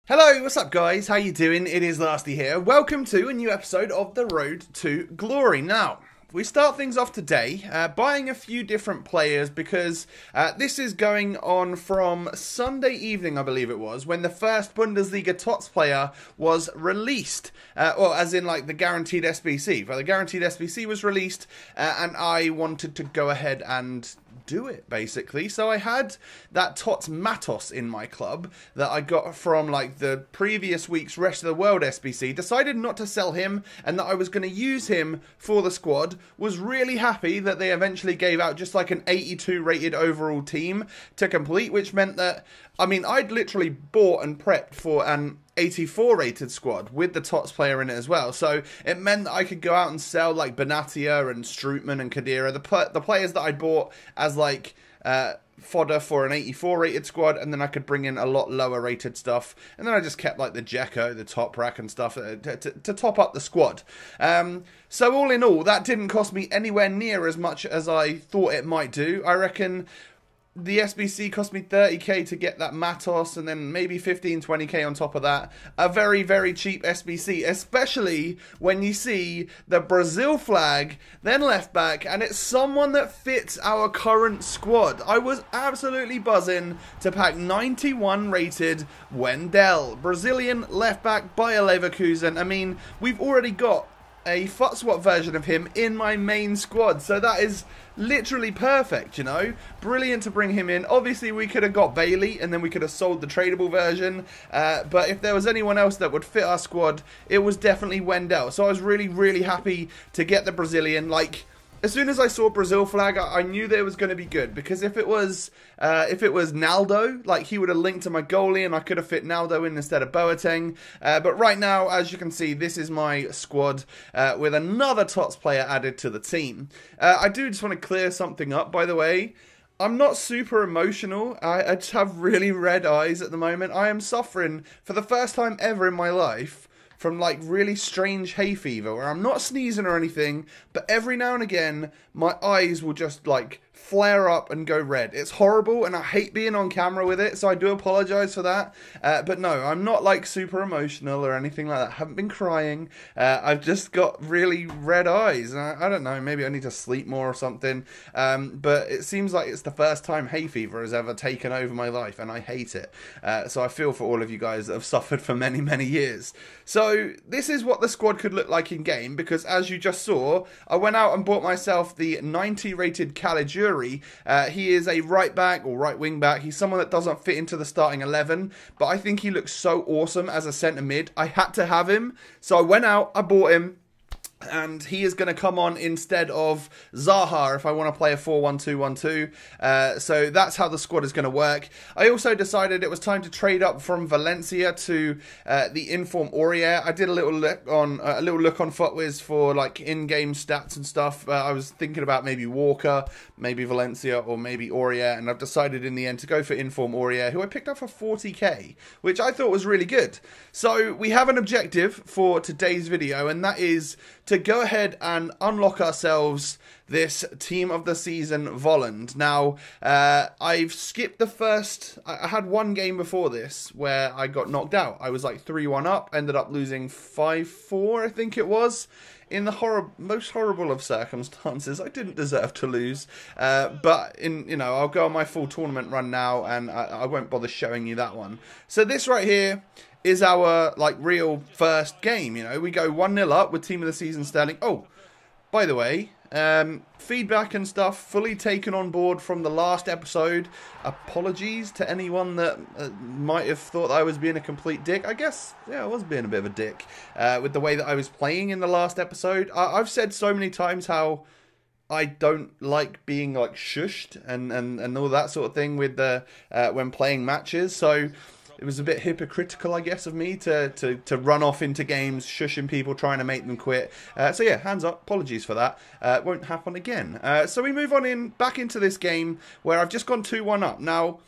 Hello, what's up guys? How you doing? It is Lasty here. Welcome to a new episode of The Road to Glory. Now, we start things off today buying a few different players because this is going on from Sunday evening, I believe it was, when the first Bundesliga TOTS player was released. Well, as in like the guaranteed SBC. Well, the guaranteed SBC was released and I wanted to go ahead and do it, basically. So I had that TOTS Matos in my club that I got from like the previous week's Rest of the World SBC. Decided not to sell him and that I was going to use him for the squad. Was really happy that they eventually gave out just like an 82 rated overall team to complete, which meant that, I mean, I'd literally bought and prepped for an 84 rated squad with the TOTS player in it as well. So it meant that I could go out and sell like Benatia and Strootman and Kadira, the players that I bought as like fodder for an 84 rated squad, and then I could bring in a lot lower rated stuff, and then I just kept like the Jekko, the top rack and stuff to top up the squad. So all in all, that didn't cost me anywhere near as much as I thought it might do. I reckon the SBC cost me 30k to get that Matos, and then maybe 15-20k on top of that. A very, very cheap SBC, especially when you see the Brazil flag, then left back, and it's someone that fits our current squad. I was absolutely buzzing to pack 91 rated Wendell, Brazilian left back, Bayer Leverkusen. I mean, we've already got a FUTWIZ version of him in my main squad, so that is literally perfect, you know. Brilliant to bring him in. Obviously we could have got Bailey and then we could have sold the tradable version, but if there was anyone else that would fit our squad, it was definitely Wendell. So I was really happy to get the Brazilian. Like, as soon as I saw Brazil flag, I knew that it was going to be good, because if it was Naldo, like, he would have linked to my goalie and I could have fit Naldo in instead of Boateng. But right now, as you can see, this is my squad with another TOTS player added to the team. I do just want to clear something up, by the way. I'm not super emotional. I just have really red eyes at the moment. I am suffering for the first time ever in my life from like really strange hay fever, where I'm not sneezing or anything, but every now and again my eyes will just like flare up and go red. It's horrible and I hate being on camera with it, so I do apologise for that. But no, I'm not like super emotional or anything like that. I haven't been crying. I've just got really red eyes. I don't know, maybe I need to sleep more or something. But it seems like it's the first time hay fever has ever taken over my life and I hate it. So I feel for all of you guys that have suffered for many years. So this is what the squad could look like in game, because as you just saw, I went out and bought myself the 90 rated Caligiuri. He is a right back or right wing back. He's someone that doesn't fit into the starting 11, but I think he looks so awesome as a centre mid. I had to have him, so I went out, I bought him, and he is going to come on instead of Zaha if I want to play a 4-1-2-1-2. So that's how the squad is going to work. I also decided it was time to trade up from Valencia to the Inform Aurier. I did a little look on FUTWIZ for like in-game stats and stuff. I was thinking about maybe Walker, maybe Valencia, or maybe Aurier, and I've decided in the end to go for Inform Aurier, who I picked up for 40k, which I thought was really good. So we have an objective for today's video, and that is to go ahead and unlock ourselves this Team of the Season Volland. Now, I've skipped the first. I had one game before this where I got knocked out. I was like 3-1 up, ended up losing 5-4, I think it was. In the most horrible of circumstances. I didn't deserve to lose, but I'll go on my full tournament run now, and I won't bother showing you that one. So this right here is our like real first game. You know, we go 1-0 up with Team of the Season Sterling. Oh, by the way, feedback and stuff fully taken on board from the last episode. Apologies to anyone that might have thought I was being a complete dick. I guess, yeah, I was being a bit of a dick with the way that I was playing in the last episode. I've said so many times how I don't like being like shushed and all that sort of thing with the when playing matches. So it was a bit hypocritical, I guess, of me to run off into games, shushing people, trying to make them quit. So yeah, hands up, apologies for that. Won't happen again. So we move on back into this game where I've just gone 2-1 up. Now,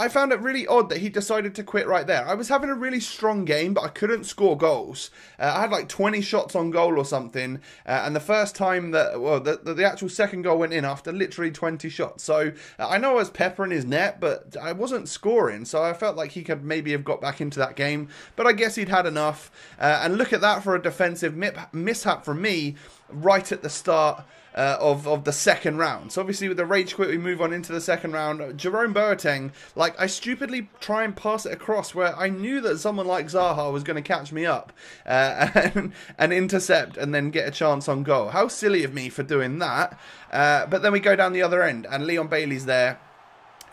I found it really odd that he decided to quit right there. I was having a really strong game, but I couldn't score goals. I had like 20 shots on goal or something, and the first time that, well, the actual second goal went in after literally 20 shots. So I know I was peppering his net, but I wasn't scoring, so I felt like he could maybe have got back into that game, but I guess he'd had enough. And look at that for a defensive mishap from me right at the start of the second round. So obviously with the rage quit, we move on into the second round. Jerome Boateng, like, I stupidly try and pass it across where I knew that someone like Zaha was going to catch me up and intercept and then get a chance on goal. How silly of me for doing that. But then we go down the other end and Leon Bailey's there.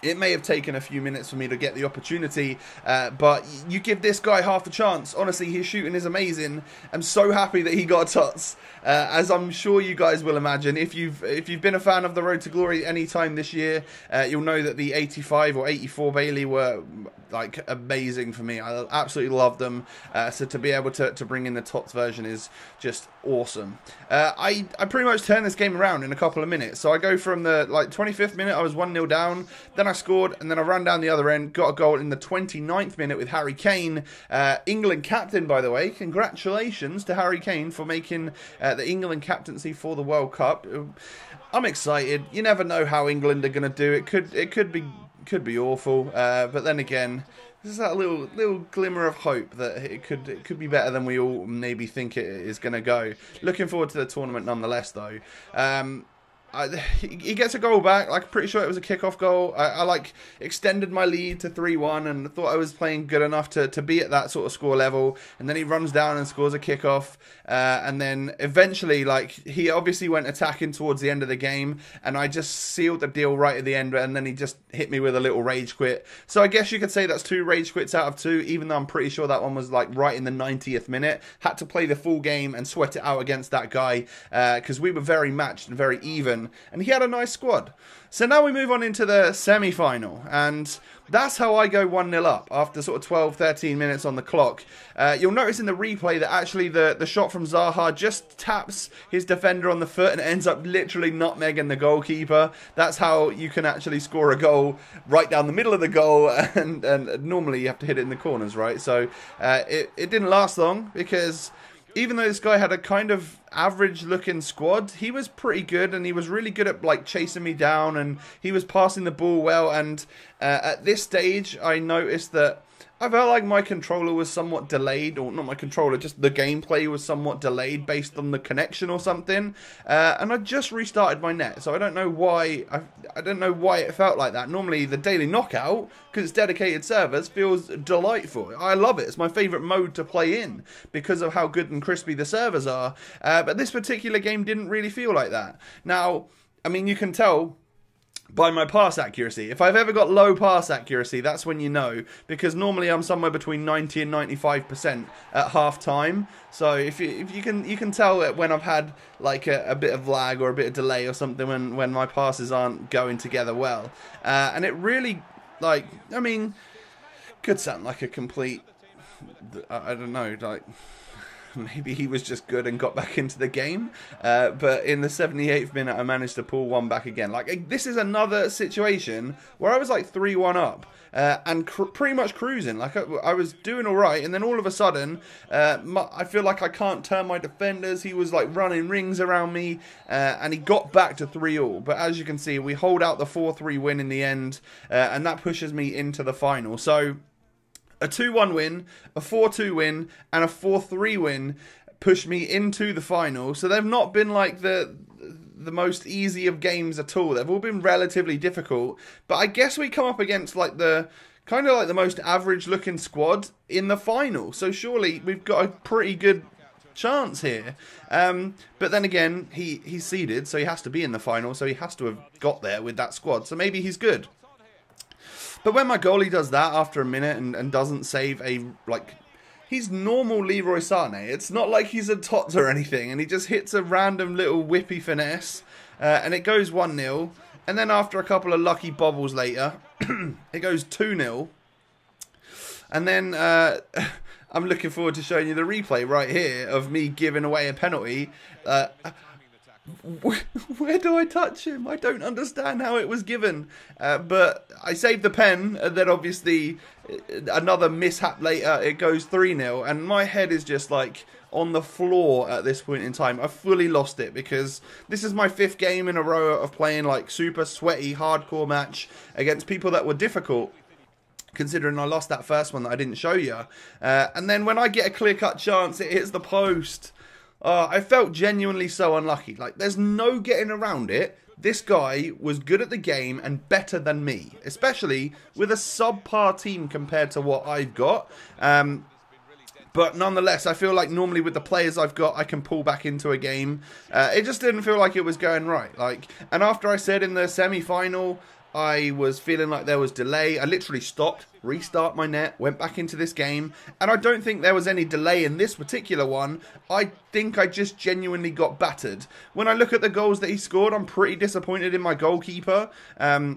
It may have taken a few minutes for me to get the opportunity, but you give this guy half a chance. Honestly, his shooting is amazing. I'm so happy that he got TOTS, as I'm sure you guys will imagine. If you've been a fan of the Road to Glory any time this year, you'll know that the 85 or 84 Bailey were like amazing for me. I absolutely love them. So to be able to bring in the TOTS version is just awesome. I pretty much turned this game around in a couple of minutes. So I go from the 25th minute, I was 1-0 down. Then I scored, and then I ran down the other end, got a goal in the 29th minute with Harry Kane. England captain, by the way. Congratulations to Harry Kane for making the England captaincy for the World Cup. I'm excited. You never know how England are going to do. It could be awful, but then again, there's that little glimmer of hope that it could be better than we all maybe think it is going to go. Looking forward to the tournament nonetheless, though. He gets a goal back. Like, pretty sure it was a kickoff goal. I like extended my lead to 3-1 and thought I was playing good enough to be at that sort of score level. And then he runs down and scores a kickoff. And then eventually, like, he obviously went attacking towards the end of the game, and I just sealed the deal right at the end. And then he just hit me with a little rage quit. So I guess you could say that's 2 rage quits out of 2, even though I'm pretty sure that one was like right in the 90th minute. Had to play the full game and sweat it out against that guy, because we were very matched and very even. And he had a nice squad. So now we move on into the semi-final, and that's how I go 1-0 up after sort of 12-13 minutes on the clock. You'll notice in the replay that actually the shot from Zaha just taps his defender on the foot and ends up literally nutmegging the goalkeeper. That's how you can actually score a goal right down the middle of the goal, and normally you have to hit it in the corners, right? So it didn't last long, because even though this guy had a kind of average looking squad, he was pretty good, and he was really good at like chasing me down, and he was passing the ball well. And at this stage I noticed that I felt like my controller was somewhat delayed, or not my controller, just the gameplay was somewhat delayed based on the connection or something. And I just restarted my net, so I don't know why. I don't know why it felt like that. Normally, the daily knockout, because it's dedicated servers, feels delightful. I love it. It's my favourite mode to play in because of how good and crispy the servers are. But this particular game didn't really feel like that. Now, I mean, you can tell by my pass accuracy. If I've ever got low pass accuracy, that's when you know, because normally I'm somewhere between 90 and 95% at half time. So if you can tell it when I've had like a bit of lag or a bit of delay or something when my passes aren't going together well. And it really, like, I mean, could sound like a complete, I don't know, like, maybe he was just good and got back into the game. But in the 78th minute, I managed to pull one back again. Like, this is another situation where I was like 3-1 up and pretty much cruising. Like, I was doing all right. And then all of a sudden, I feel like I can't turn my defenders. He was like running rings around me, and he got back to 3-3. But as you can see, we hold out the 4-3 win in the end, and that pushes me into the final. So a 2-1 win, a 4-2 win, and a 4-3 win pushed me into the final. So they've not been like the most easy of games at all. They've all been relatively difficult. But I guess we come up against like the kind of like the most average looking squad in the final. So surely we've got a pretty good chance here. But then again, he's seeded, so he has to be in the final. So he has to have got there with that squad. So maybe he's good. But when my goalie does that after a minute and doesn't save a, like, he's normal Leroy Sané. It's not like he's a TOTS or anything. And he just hits a random little whippy finesse. And it goes 1-0. And then after a couple of lucky bobbles later, it goes 2-0. And then I'm looking forward to showing you the replay right here of me giving away a penalty. Where do I touch him? I don't understand how it was given. But I saved the pen, and then obviously another mishap later, it goes 3-0, and my head is just like on the floor at this point in time. I fully lost it because this is my 5th game in a row of playing like super sweaty, hardcore match against people that were difficult, considering I lost that first one that I didn't show you. And then when I get a clear-cut chance, it hits the post. I felt genuinely so unlucky. Like, there's no getting around it. This guy was good at the game and better than me, especially with a subpar team compared to what I've got. But nonetheless, I feel like normally with the players I've got, I can pull back into a game. It just didn't feel like it was going right. And after I said in the semi-final, I was feeling like there was delay. I literally stopped, restart my net, went back into this game, and I don't think there was any delay in this particular one. I think I just genuinely got battered. When I look at the goals that he scored, I'm pretty disappointed in my goalkeeper. But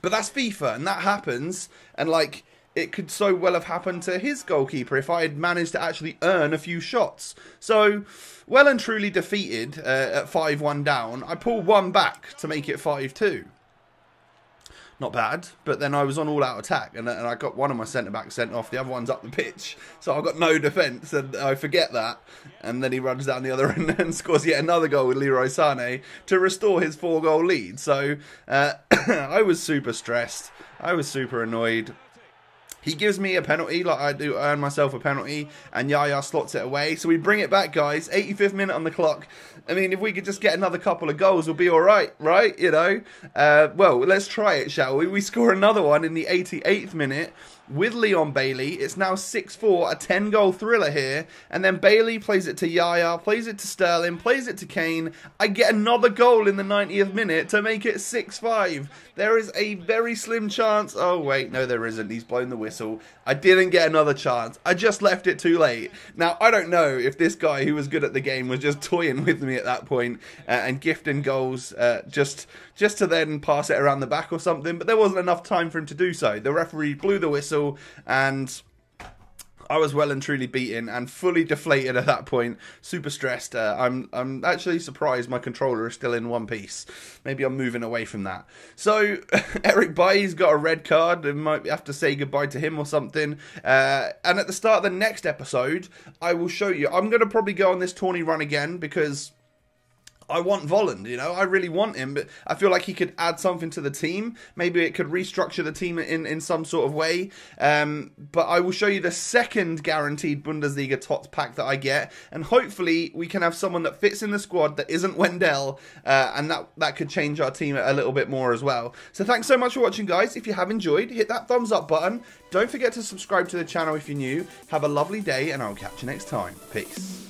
that's FIFA, and that happens, and like, it could so well have happened to his goalkeeper if I had managed to actually earn a few shots. So, well and truly defeated at 5-1 down. I pulled one back to make it 5-2. Not bad, but then I was on all-out attack, and I got one of my centre-backs sent off, the other one's up the pitch, so I've got no defence, and I forget that, and then he runs down the other end and scores yet another goal with Leroy Sané to restore his 4-goal lead. So, I was super stressed, I was super annoyed. He gives me a penalty, like I do earn myself a penalty, and Yaya slots it away. So we bring it back, guys. 85th minute on the clock. I mean, if we could just get another couple of goals, we'll be all right, right? You know? Well, let's try it, shall we? We score another one in the 88th minute with Leon Bailey. It's now 6-4, a 10-goal thriller here. And then Bailey plays it to Yaya, plays it to Sterling, plays it to Kane. I get another goal in the 90th minute to make it 6-5. There is a very slim chance. Oh, wait, no, there isn't. He's blown the whistle. I didn't get another chance. I just left it too late. Now, I don't know if this guy who was good at the game was just toying with me at that point and gifting goals just to then pass it around the back or something, but there wasn't enough time for him to do so. The referee blew the whistle, and I was well and truly beaten and fully deflated at that point. Super stressed. I'm actually surprised my controller is still in one piece. Maybe I'm moving away from that. So, Eric Bailly's got a red card. I might have to say goodbye to him or something. And at the start of the next episode, I will show you. I'm going to probably go on this tourney run again because I want Volland, you know, I really want him, but I feel like he could add something to the team. Maybe it could restructure the team in some sort of way. But I will show you the second guaranteed Bundesliga TOTS pack that I get, and hopefully we can have someone that fits in the squad that isn't Wendell, and that could change our team a little bit more as well. So thanks so much for watching, guys. If you have enjoyed, hit that thumbs up button. Don't forget to subscribe to the channel if you're new. Have a lovely day, and I'll catch you next time. Peace.